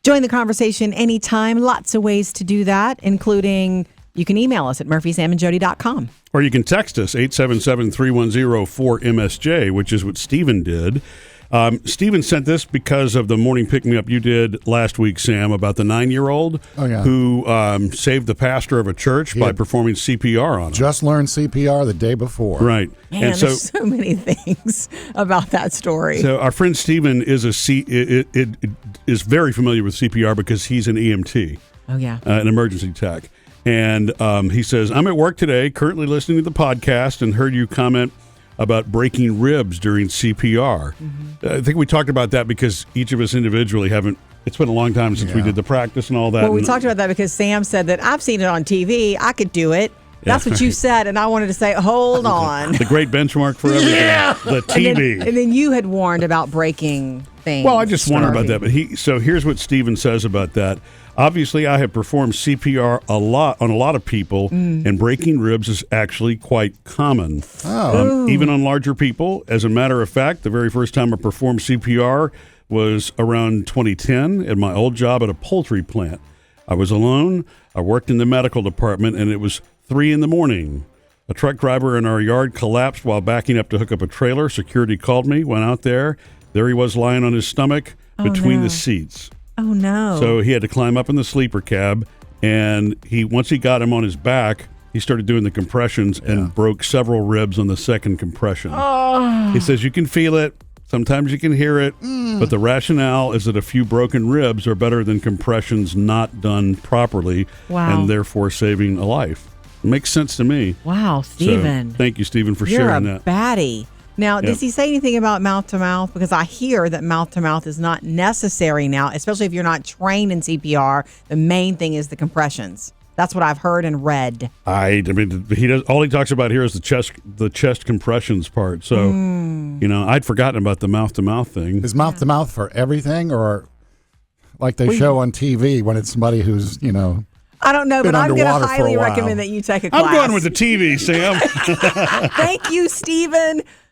Join the conversation anytime. Lots of ways to do that, including you can email us at murphysamandjody.com. Or you can text us, 877-310-4MSJ, which is what Stephen did. Stephen sent this because of the morning pick-me-up you did last week, Sam, about the 9-year-old who saved the pastor of a church by performing CPR on him. Just learned CPR the day before. Right. Man, and there's so many things about that story. So our friend Stephen is is very familiar with CPR because he's an EMT. Oh, yeah. An emergency tech. And he says, I'm at work today, currently listening to the podcast, and heard you comment about breaking ribs during CPR. Mm-hmm. I think we talked about that because each of us individually it's been a long time since we did the practice and all that. Well, we talked about that because Sam said that I've seen it on TV. I could do it. That's what you said, and I wanted to say, hold on. The great benchmark for everything. The TB. And then you had warned about breaking things. Well, I just wondered about that. But so here's what Stephen says about that. Obviously, I have performed CPR on a lot of people, and breaking ribs is actually quite common, even on larger people. As a matter of fact, the very first time I performed CPR was around 2010 at my old job at a poultry plant. I was alone. I worked in the medical department, and it was 3 a.m. A truck driver in our yard collapsed while backing up to hook up a trailer. Security called me, went out there. There he was lying on his stomach between the seats. Oh, no. So he had to climb up in the sleeper cab, and once he got him on his back, he started doing the compressions and broke several ribs on the second compression. Oh. He says you can feel it. Sometimes you can hear it, but the rationale is that a few broken ribs are better than compressions not done properly, and therefore saving a life. It makes sense to me. Wow, Stephen. So, thank you, Stephen, for sharing that. You're a baddie. Now, does he say anything about mouth-to-mouth? Because I hear that mouth-to-mouth is not necessary now, especially if you're not trained in CPR. The main thing is the compressions. That's what I've heard and read. I mean, all he talks about here is the chest compressions part. So, I'd forgotten about the mouth-to-mouth thing. Is mouth-to-mouth for everything, or like they show on TV when it's somebody who's, I don't know, but I'm going to highly recommend that you take a class. I'm going with the TV, Sam. Thank you, Stephen.